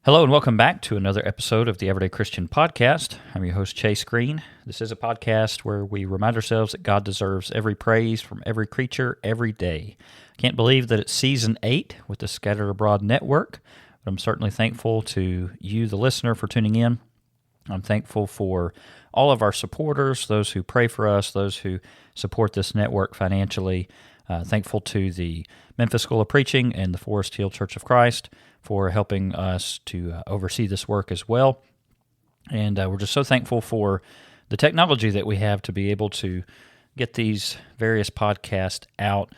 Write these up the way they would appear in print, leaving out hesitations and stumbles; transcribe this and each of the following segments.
Hello and welcome back to another episode of the Everyday Christian Podcast. I'm your host, Chase Green. This is a podcast where we remind ourselves that God deserves every praise from every creature every day. Can't believe that it's Season 8 with the Scattered Abroad Network, but I'm certainly thankful to you, the listener, for tuning in. I'm thankful for all of our supporters, those who pray for us, those who support this network financially. Thankful to the Memphis School of Preaching and the Forest Hill Church of Christ for helping us to oversee this work as well. And we're just so thankful for the technology that we have to be able to get these various podcasts out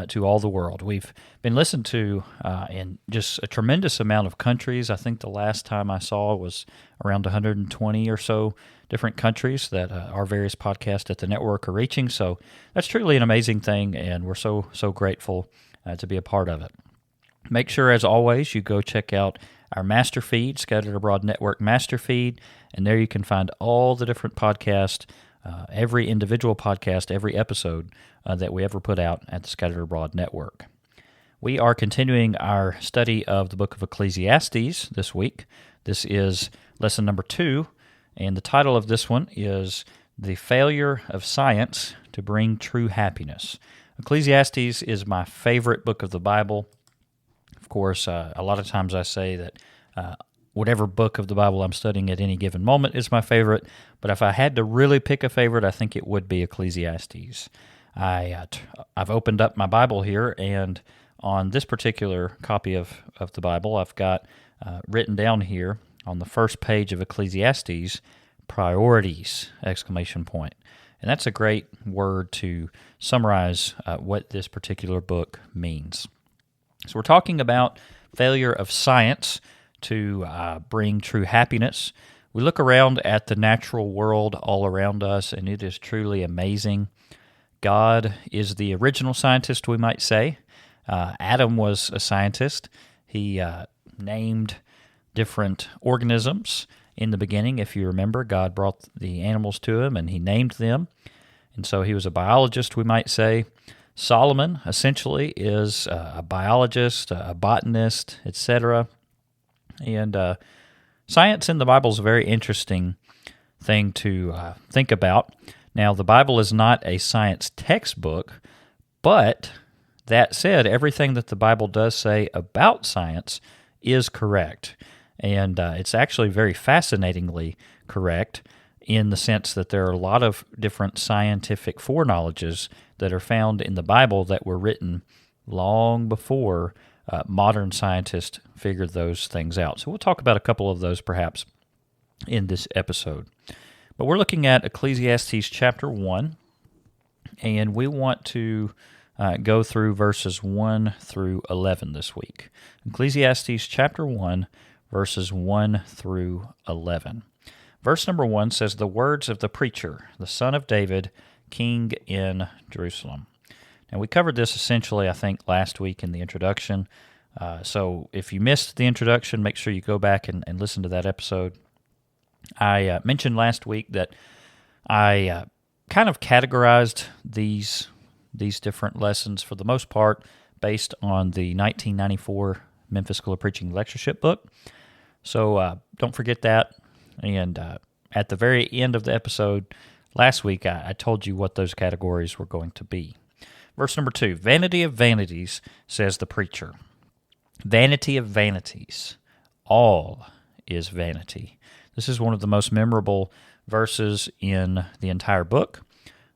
to all the world. We've been listened to in just a tremendous amount of countries. I think the last time I saw was around 120 or so different countries that our various podcasts at the network are reaching. So that's truly an amazing thing, and we're so grateful to be a part of it. Make sure, as always, you go check out our master feed, Scattered Abroad Network master feed, and there you can find all the different podcasts, every individual podcast, every episode that we ever put out at the Scattered Abroad Network. We are continuing our study of the book of Ecclesiastes this week. This is lesson number 2, and the title of this one is The Failure of Science to Bring True Happiness. Ecclesiastes is my favorite book of the Bible. Of course, a lot of times I say that whatever book of the Bible I'm studying at any given moment is my favorite, but if I had to really pick a favorite, I think it would be Ecclesiastes. I've opened up my Bible here, and on this particular copy of the Bible, I've got written down here on the first page of Ecclesiastes, priorities, ! And that's a great word to summarize what this particular book means. So we're talking about failure of science to bring true happiness. We look around at the natural world all around us, and it is truly amazing. God is the original scientist, we might say. Adam was a scientist. He named different organisms in the beginning. If you remember, God brought the animals to him, and he named them. And so he was a biologist, we might say. Solomon, essentially, is a biologist, a botanist, etc. And science in the Bible is a very interesting thing to think about. Now, the Bible is not a science textbook, but that said, everything that the Bible does say about science is correct. And it's actually very fascinatingly correct in the sense that there are a lot of different scientific foreknowledges that are found in the Bible that were written long before modern scientists figured those things out. So we'll talk about a couple of those perhaps in this episode. But we're looking at Ecclesiastes chapter 1, and we want to go through verses 1 through 11 this week. Ecclesiastes chapter 1, verses 1 through 11. Verse number 1 says, "The words of the preacher, the son of David, king in Jerusalem." Now, we covered this essentially, I think, last week in the introduction. So if you missed the introduction, make sure you go back and listen to that episode. I mentioned last week that I kind of categorized these different lessons for the most part based on the 1994 Memphis School of Preaching lectureship book. So don't forget that. And at the very end of the episode last week, I told you what those categories were going to be. Verse number 2, "Vanity of vanities, says the preacher. Vanity of vanities, all is vanity." This is one of the most memorable verses in the entire book.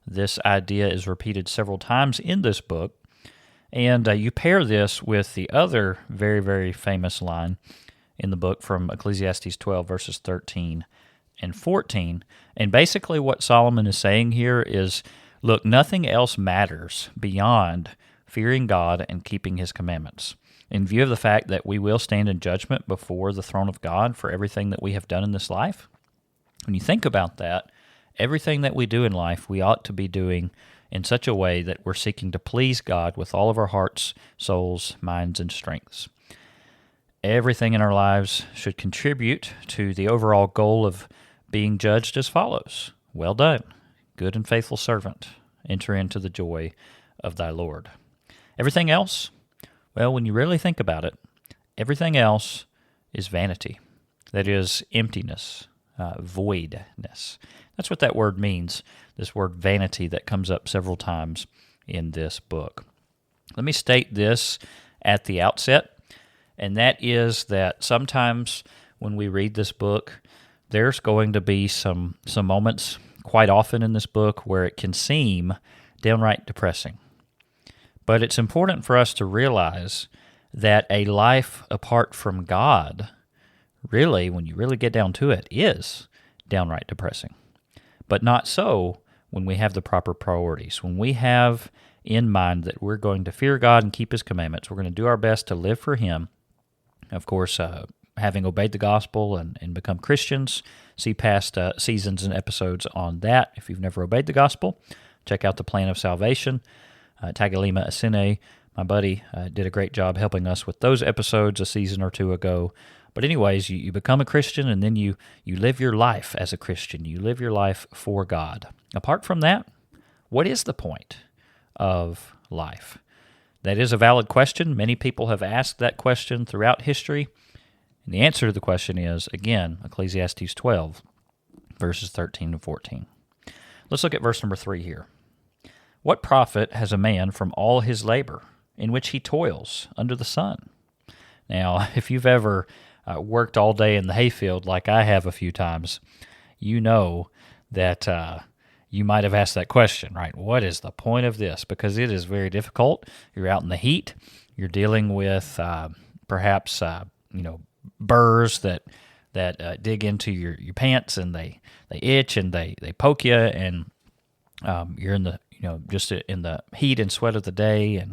This idea is repeated several times in this book. And you pair this with the other very, very famous line in the book from Ecclesiastes 12, verses 13 and 14. And basically what Solomon is saying here is, look, nothing else matters beyond fearing God and keeping his commandments. In view of the fact that we will stand in judgment before the throne of God for everything that we have done in this life, when you think about that, everything that we do in life, we ought to be doing in such a way that we're seeking to please God with all of our hearts, souls, minds, and strengths. Everything in our lives should contribute to the overall goal of being judged as follows. Well done, good and faithful servant. Enter into the joy of thy Lord. Everything else, well, when you really think about it, everything else is vanity. That is emptiness, voidness. That's what that word means, this word vanity that comes up several times in this book. Let me state this at the outset, and that is that sometimes when we read this book, there's going to be some moments quite often in this book where it can seem downright depressing. But it's important for us to realize that a life apart from God, really, when you really get down to it, is downright depressing. But not so when we have the proper priorities. When we have in mind that we're going to fear God and keep His commandments, we're going to do our best to live for Him. Of course, having obeyed the gospel and become Christians, see past seasons and episodes on that. If you've never obeyed the gospel, check out the Plan of Salvation. Tagalima Asine, my buddy, did a great job helping us with those episodes a season or two ago. But anyways, you become a Christian, and then you live your life as a Christian. You live your life for God. Apart from that, what is the point of life? That is a valid question. Many people have asked that question throughout history. And the answer to the question is, again, Ecclesiastes 12, verses 13 and 14. Let's look at verse number 3 here. What profit has a man from all his labor in which he toils under the sun? Now, if you've ever worked all day in the hayfield like I have a few times, you know that you might have asked that question, right? What is the point of this? Because it is very difficult. You're out in the heat. You're dealing with perhaps burrs that dig into your pants, and they itch and they poke you, and you're in the just in the heat and sweat of the day,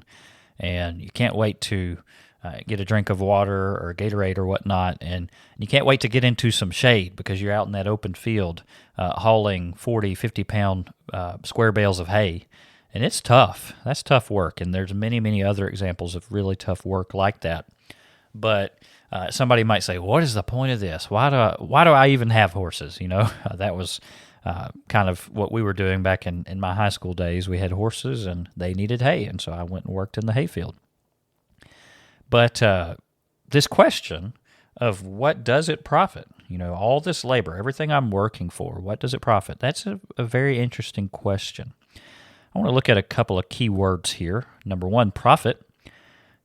and you can't wait to get a drink of water or Gatorade or whatnot, and you can't wait to get into some shade because you're out in that open field hauling 40, 50-pound square bales of hay, and it's tough. That's tough work, and there's many, many other examples of really tough work like that. But somebody might say, what is the point of this? Why do I even have horses? That was kind of what we were doing back in my high school days. We had horses, and they needed hay, and so I went and worked in the hayfield. But this question of what does it profit? All this labor, everything I'm working for, what does it profit? That's a very interesting question. I want to look at a couple of key words here. Number one, profit.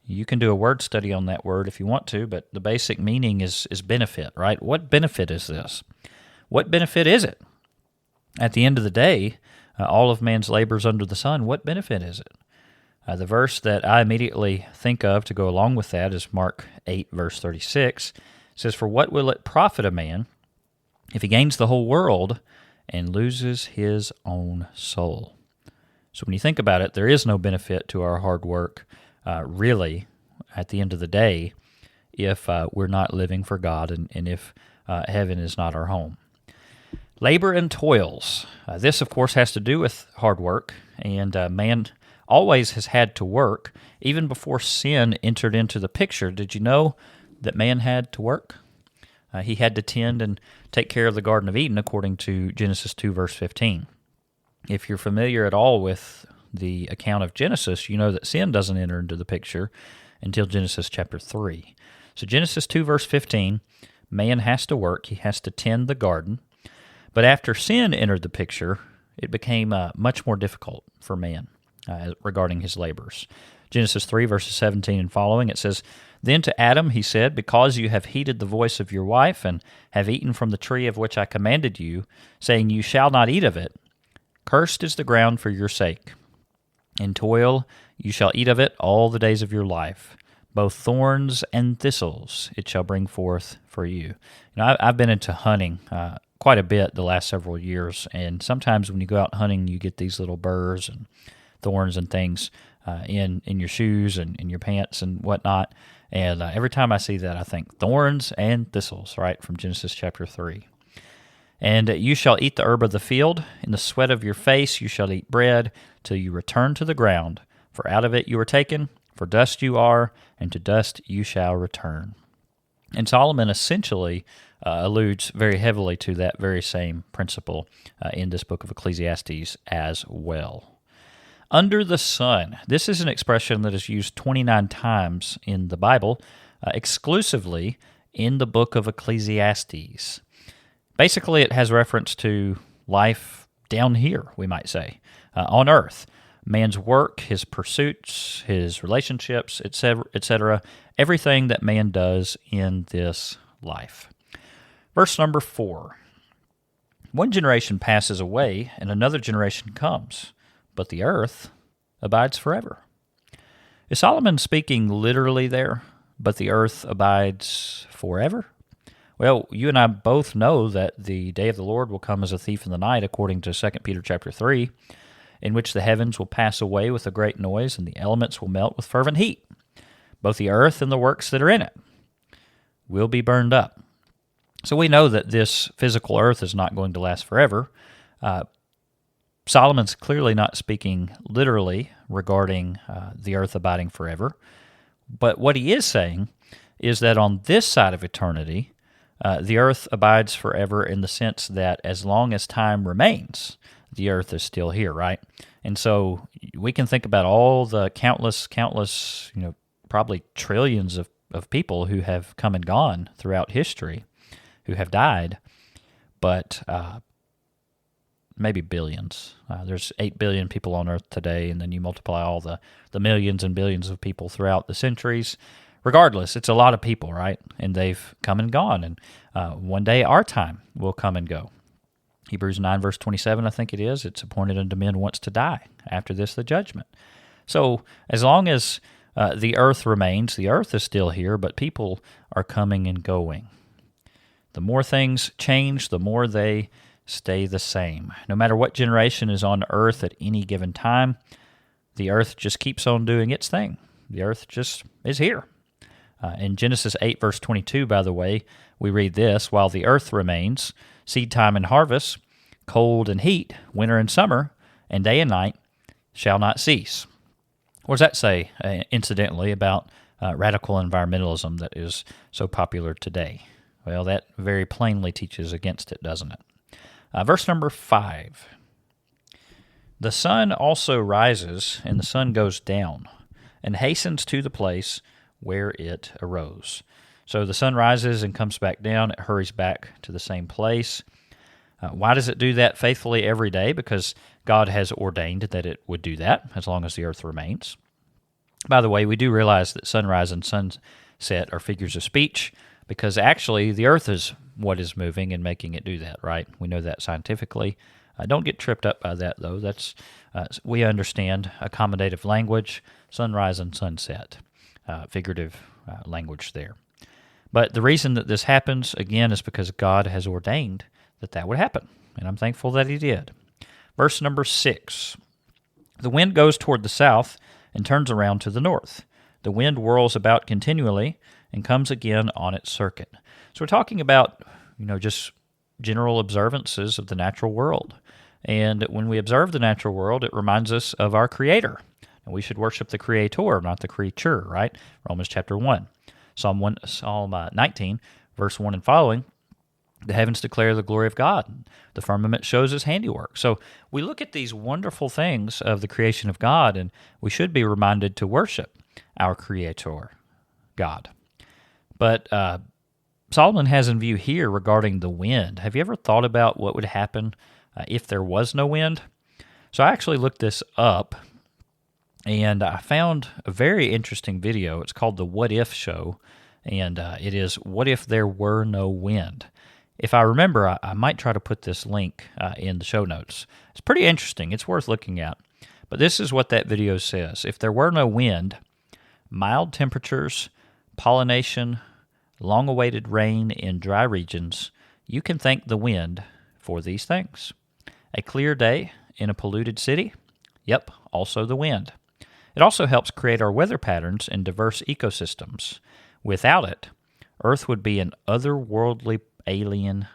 You can do a word study on that word if you want to, but the basic meaning is benefit, right? What benefit is this? What benefit is it? At the end of the day, all of man's labors under the sun, what benefit is it? The verse that I immediately think of to go along with that is Mark 8, verse 36. It says, "For what will it profit a man if he gains the whole world and loses his own soul?" So when you think about it, there is no benefit to our hard work, really, at the end of the day, if we're not living for God and if heaven is not our home. Labor and toils. This, of course, has to do with hard work, and man always has had to work. Even before sin entered into the picture, did you know that man had to work? He had to tend and take care of the Garden of Eden, according to Genesis 2, verse 15. If you're familiar at all with the account of Genesis, you know that sin doesn't enter into the picture until Genesis chapter 3. So Genesis 2, verse 15, man has to work. He has to tend the garden. But after sin entered the picture, it became much more difficult for man regarding his labors. Genesis 3, verses 17 and following, it says, "Then to Adam he said, Because you have heeded the voice of your wife, and have eaten from the tree of which I commanded you, saying, You shall not eat of it, cursed is the ground for your sake. In toil you shall eat of it all the days of your life. Both thorns and thistles it shall bring forth for you." I've been into hunting quite a bit the last several years, and sometimes when you go out hunting, you get these little burrs and thorns and things in your shoes and in your pants and whatnot. And every time I see that, I think thorns and thistles, right, from Genesis chapter 3. "And you shall eat the herb of the field. In the sweat of your face you shall eat bread till you return to the ground. For out of it you were taken, for dust you are, and to dust you shall return." And Solomon essentially alludes very heavily to that very same principle in this book of Ecclesiastes as well. Under the sun. This is an expression that is used 29 times in the Bible, exclusively in the book of Ecclesiastes. Basically, it has reference to life down here, we might say, on earth. Man's work, his pursuits, his relationships, etc., everything that man does in this life. Verse number 4. One generation passes away, and another generation comes, but the earth abides forever. Is Solomon speaking literally there, but the earth abides forever? Well, you and I both know that the day of the Lord will come as a thief in the night, according to 2 Peter chapter 3, in which the heavens will pass away with a great noise, and the elements will melt with fervent heat. Both the earth and the works that are in it will be burned up. So we know that this physical earth is not going to last forever. Solomon's clearly not speaking literally regarding the earth abiding forever. But what he is saying is that on this side of eternity, the earth abides forever in the sense that as long as time remains, the earth is still here, right? And so we can think about all the countless, probably trillions of people who have come and gone throughout history, who have died, but maybe billions. There's 8 billion people on Earth today, and then you multiply all the millions and billions of people throughout the centuries. Regardless, it's a lot of people, right? And they've come and gone, and one day our time will come and go. Hebrews 9, verse 27, I think it is, it's appointed unto men once to die, after this the judgment. So as long as the earth remains, the earth is still here, but people are coming and going. The more things change, the more they stay the same. No matter what generation is on earth at any given time, the earth just keeps on doing its thing. The earth just is here. In Genesis 8, verse 22, by the way, we read this, while the earth remains, seed time and harvest, cold and heat, winter and summer, and day and night shall not cease. What does that say, incidentally, about radical environmentalism that is so popular today? Well, that very plainly teaches against it, doesn't it? Verse number 5. The sun also rises, and the sun goes down, and hastens to the place where it arose. So the sun rises and comes back down. It hurries back to the same place. Why does it do that faithfully every day? Because God has ordained that it would do that as long as the earth remains. By the way, we do realize that sunrise and sunset are figures of speech, because actually the earth is what is moving and making it do that, right? We know that scientifically. Don't get tripped up by that, though. That's we understand accommodative language, sunrise and sunset, figurative language there. But the reason that this happens, again, is because God has ordained that would happen, and I'm thankful that he did. Verse number 6. The wind goes toward the south and turns around to the north. The wind whirls about continually and comes again on its circuit. So we're talking about, just general observances of the natural world. And when we observe the natural world, it reminds us of our Creator. And we should worship the Creator, not the creature, right? Romans chapter 1. Psalm 19, verse 1 and following, the heavens declare the glory of God. The firmament shows his handiwork. So we look at these wonderful things of the creation of God, and we should be reminded to worship our Creator, God. But Solomon has in view here regarding the wind. Have you ever thought about what would happen if there was no wind? So I actually looked this up, and I found a very interesting video. It's called the What If Show, and it is What If There Were No Wind? If I remember, I might try to put this link in the show notes. It's pretty interesting. It's worth looking at. But this is what that video says. If there were no wind, mild temperatures, pollination, long-awaited rain in dry regions, you can thank the wind for these things. A clear day in a polluted city? Yep, also the wind. It also helps create our weather patterns in diverse ecosystems. Without it, Earth would be an otherworldly alien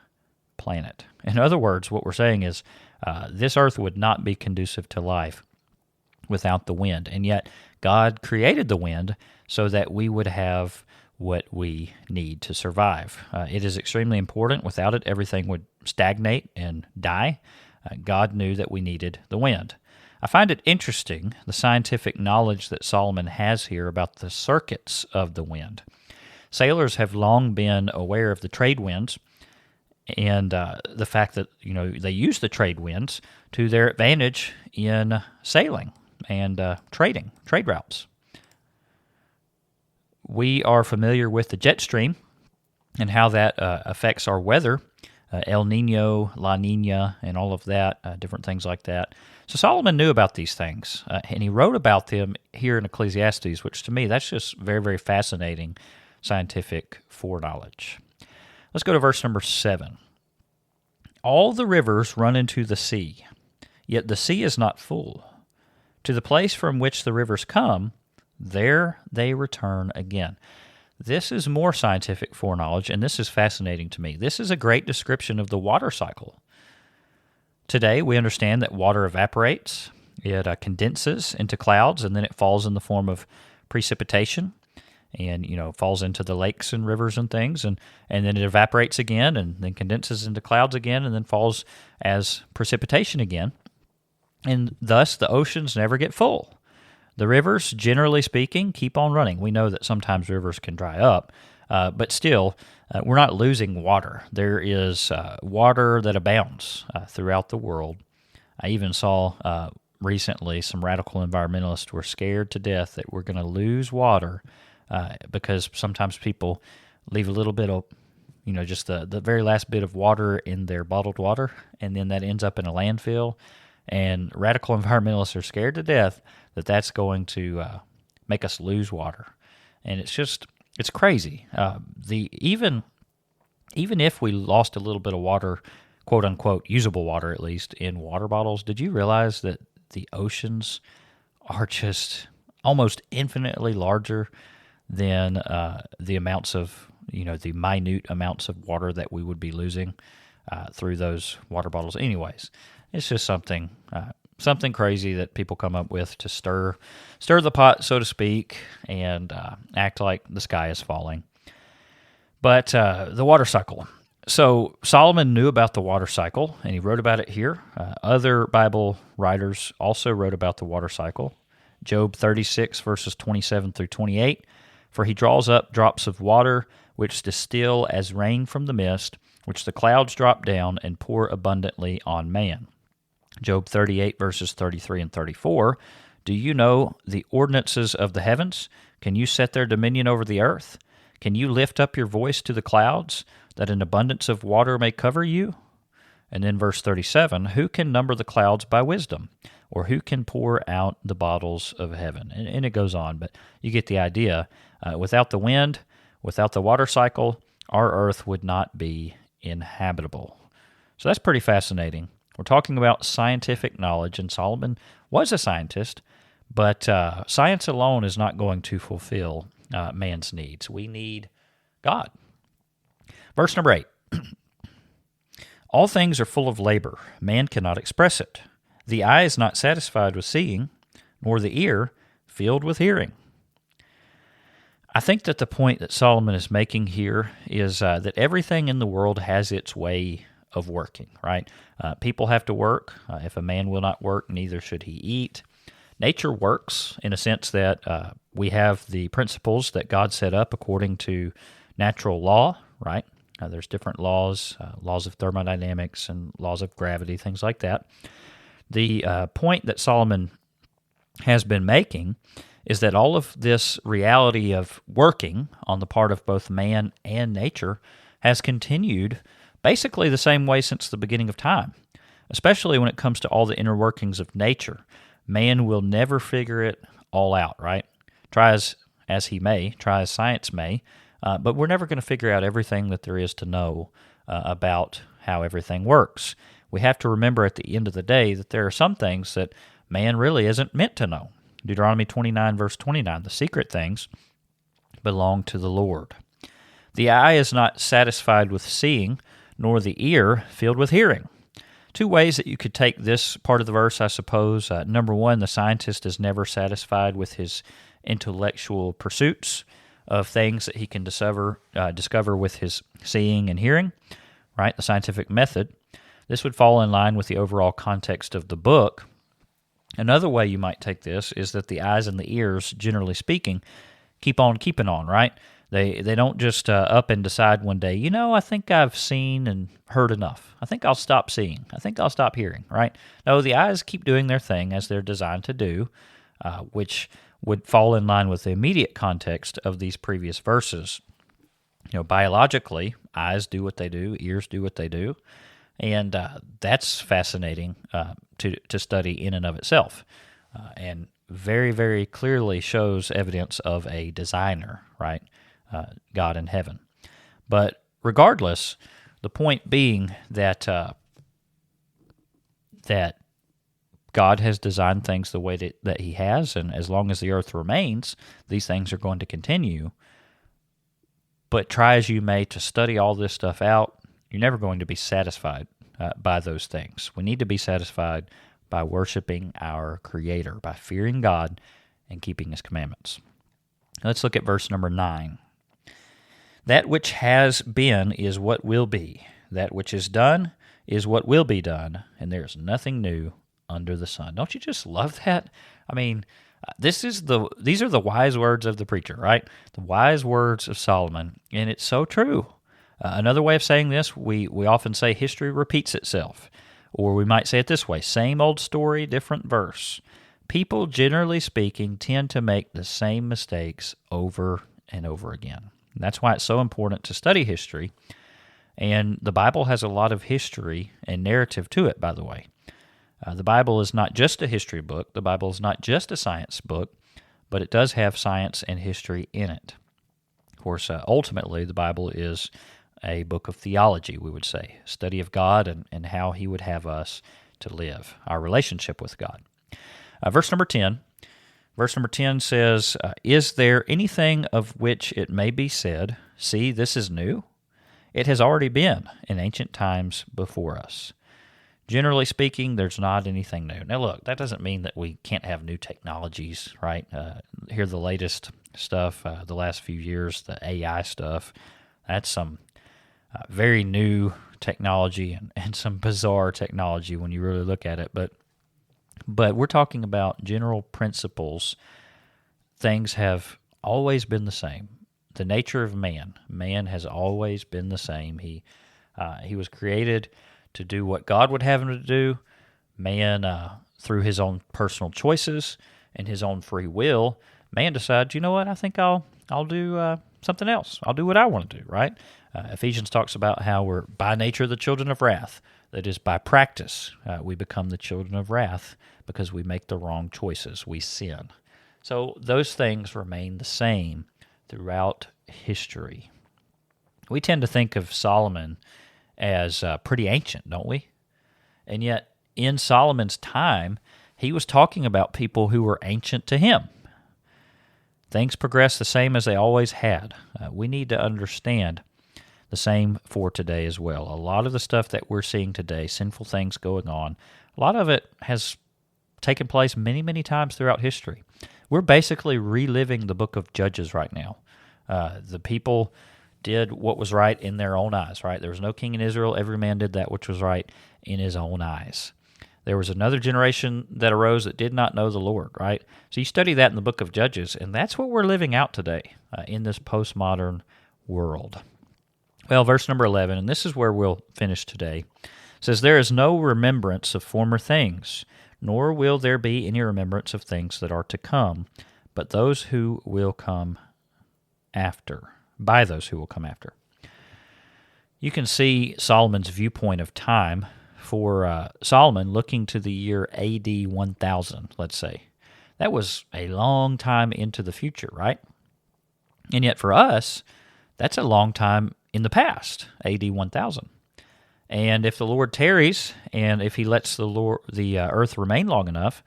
planet. In other words, what we're saying is this Earth would not be conducive to life without the wind. And yet, God created the wind so that we would have what we need to survive. It is extremely important. Without it, everything would stagnate and die. God knew that we needed the wind. I find it interesting, the scientific knowledge that Solomon has here about the circuits of the wind. Sailors have long been aware of the trade winds and the fact that they use the trade winds to their advantage in sailing and trade routes. We are familiar with the jet stream and how that affects our weather, El Nino, La Nina, and all of that, different things like that. So Solomon knew about these things, and he wrote about them here in Ecclesiastes, which to me, that's just very, very fascinating scientific foreknowledge. Let's go to verse number 7. All the rivers run into the sea, yet the sea is not full. To the place from which the rivers come, there they return again. This is more scientific foreknowledge, and this is fascinating to me. This is a great description of the water cycle. Today, we understand that water evaporates, it condenses into clouds, and then it falls in the form of precipitation, and falls into the lakes and rivers and things, and then it evaporates again, and then condenses into clouds again, and then falls as precipitation again. And thus, the oceans never get full. The rivers, generally speaking, keep on running. We know that sometimes rivers can dry up, but still, we're not losing water. There is water that abounds throughout the world. I even saw recently some radical environmentalists were scared to death that we're going to lose water because sometimes people leave a little bit of, just the very last bit of water in their bottled water, and then that ends up in a landfill. And radical environmentalists are scared to death that that's going to make us lose water. And it's crazy. Even if we lost a little bit of water, quote unquote, usable water at least, in water bottles, did you realize that the oceans are just almost infinitely larger than the amounts of, the minute amounts of water that we would be losing through those water bottles? Anyways, it's just something crazy that people come up with to stir the pot, so to speak, and act like the sky is falling. But the water cycle. So Solomon knew about the water cycle, and he wrote about it here. Other Bible writers also wrote about the water cycle. Job 36, verses 27 through 28. For he draws up drops of water, which distill as rain from the mist, which the clouds drop down and pour abundantly on man. Job 38, verses 33 and 34. Do you know the ordinances of the heavens? Can you set their dominion over the earth? Can you lift up your voice to the clouds, that an abundance of water may cover you? And then verse 37, who can number the clouds by wisdom? Or who can pour out the bottles of heaven? And it goes on, but you get the idea. Without the wind, without the water cycle, our earth would not be inhabitable. So that's pretty fascinating. We're talking about scientific knowledge, and Solomon was a scientist, but science alone is not going to fulfill man's needs. We need God. Verse number 8. All things are full of labor. Man cannot express it. The eye is not satisfied with seeing, nor the ear filled with hearing. I think that the point that Solomon is making here is that everything in the world has its way of working, right? People have to work. If a man will not work, neither should he eat. Nature works in a sense that we have the principles that God set up according to natural law, right? There's different laws, laws of thermodynamics and laws of gravity, things like that. The point that Solomon has been making is that all of this reality of working on the part of both man and nature has continued basically the same way since the beginning of time, especially when it comes to all the inner workings of nature. Man will never figure it all out, right? Try as he may, try as science may, but we're never going to figure out everything that there is to know about how everything works. We have to remember at the end of the day that there are some things that man really isn't meant to know. Deuteronomy 29, verse 29, the secret things belong to the Lord. The eye is not satisfied with seeing, nor the ear filled with hearing. Two ways that you could take this part of the verse, I suppose. Number one, the scientist is never satisfied with his intellectual pursuits of things that he can discover with his seeing and hearing, right? The scientific method. This would fall in line with the overall context of the book. Another way you might take this is that the eyes and the ears, generally speaking, keep on keeping on, right? They don't just up and decide one day, I think I've seen and heard enough. I think I'll stop seeing. I think I'll stop hearing, right? No, the eyes keep doing their thing as they're designed to do, which would fall in line with the immediate context of these previous verses. Biologically, eyes do what they do, ears do what they do, and that's fascinating to study in and of itself, and very, very clearly shows evidence of a designer, right? God in heaven. But regardless, the point being that that God has designed things the way that He has, and as long as the earth remains, these things are going to continue. But try as you may to study all this stuff out, you're never going to be satisfied by those things. We need to be satisfied by worshiping our Creator, by fearing God and keeping His commandments. Let's look at verse number 9. That which has been is what will be. That which is done is what will be done, and there is nothing new under the sun. Don't you just love that? I mean, these are the wise words of the preacher, right? The wise words of Solomon, and it's so true. Another way of saying this, we often say history repeats itself, or we might say it this way: same old story, different verse. People, generally speaking, tend to make the same mistakes over and over again. And that's why it's so important to study history. And the Bible has a lot of history and narrative to it, by the way. The Bible is not just a history book. The Bible is not just a science book, but it does have science and history in it. Of course, ultimately, the Bible is a book of theology, we would say, study of God and how He would have us to live, our relationship with God. Verse number 10. Verse number 10 says, Is there anything of which it may be said, see, this is new? It has already been in ancient times before us. Generally speaking, there's not anything new. Now, look, that doesn't mean that we can't have new technologies, right? Here, the latest stuff, the last few years, the AI stuff, that's some very new technology and some bizarre technology when you really look at it. But we're talking about general principles. Things have always been the same. The nature of man has always been the same. He was created to do what God would have him to do. Man, through his own personal choices and his own free will, man decides, you know what, I think I'll do something else. I'll do what I want to do, right? Ephesians talks about how we're by nature the children of wrath. That is, by practice, we become the children of wrath because we make the wrong choices. We sin. So those things remain the same throughout history. We tend to think of Solomon as pretty ancient, don't we? And yet, in Solomon's time, he was talking about people who were ancient to him. Things progress the same as they always had. We need to understand the same for today as well. A lot of the stuff that we're seeing today, sinful things going on, a lot of it has taken place many, many times throughout history. We're basically reliving the book of Judges right now. The people did what was right in their own eyes, right? There was no king in Israel. Every man did that which was right in his own eyes. There was another generation that arose that did not know the Lord, right? So you study that in the book of Judges, and that's what we're living out today in this postmodern world. Well, verse number 11, and this is where we'll finish today, says, There is no remembrance of former things, nor will there be any remembrance of things that are to come, but those who will come after, by those who will come after. You can see Solomon's viewpoint of time for Solomon looking to the year AD 1000, let's say. That was a long time into the future, right? And yet for us, that's a long time in the past, AD 1000. And if the Lord tarries, and if He lets the earth remain long enough,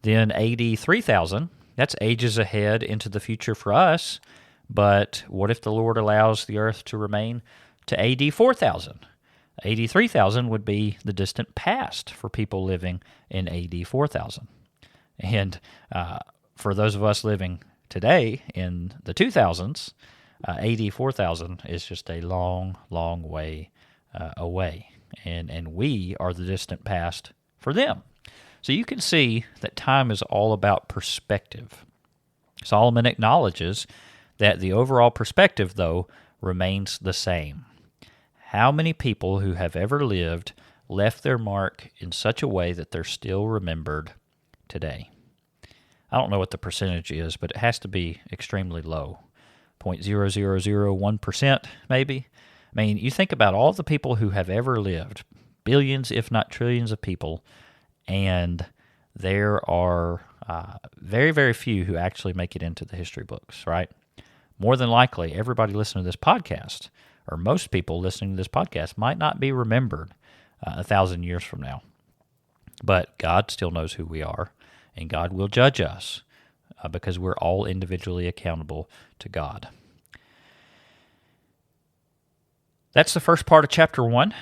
then AD 3000, that's ages ahead into the future for us. But what if the Lord allows the earth to remain to AD 4000? AD 3000 would be the distant past for people living in AD 4000. And for those of us living today in the 2000s, AD 4000 is just a long, long way away. And we are the distant past for them. So you can see that time is all about perspective. Solomon acknowledges that the overall perspective, though, remains the same. How many people who have ever lived left their mark in such a way that they're still remembered today? I don't know what the percentage is, but it has to be extremely low. 0.0001% maybe. I mean, you think about all the people who have ever lived, billions, if not trillions of people, and there are very, very few who actually make it into the history books, right? More than likely, everybody listening to this podcast, or most people listening to this podcast, might not be remembered 1,000 years from now. But God still knows who we are, and God will judge us because we're all individually accountable to God. That's the first part of chapter 1.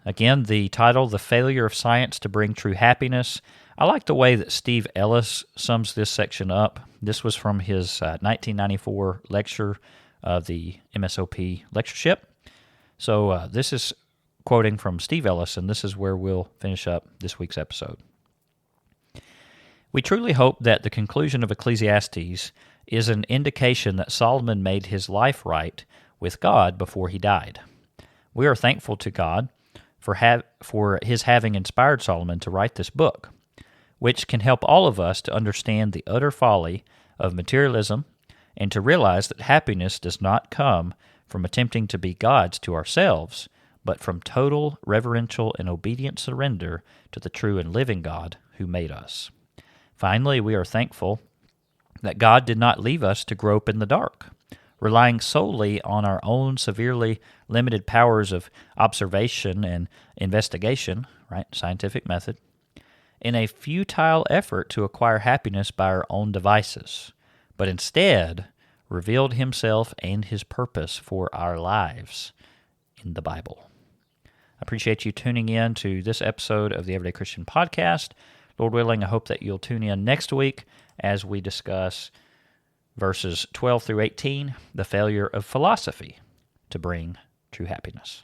Again, the title, The Failure of Science to Bring True Happiness. I like the way that Steve Ellis sums this section up. This was from his 1994 lecture of the MSOP lectureship. So this is quoting from Steve Ellis, and this is where we'll finish up this week's episode. We truly hope that the conclusion of Ecclesiastes is an indication that Solomon made his life right with God before he died. We are thankful to God for his having inspired Solomon to write this book, which can help all of us to understand the utter folly of materialism and to realize that happiness does not come from attempting to be gods to ourselves, but from total reverential and obedient surrender to the true and living God who made us. Finally, we are thankful that God did not leave us to grope in the dark, relying solely on our own severely limited powers of observation and investigation, right, scientific method, in a futile effort to acquire happiness by our own devices, but instead revealed himself and his purpose for our lives in the Bible. I appreciate you tuning in to this episode of the Everyday Christian Podcast. Lord willing, I hope that you'll tune in next week as we discuss verses 12 through 18, the failure of philosophy to bring true happiness.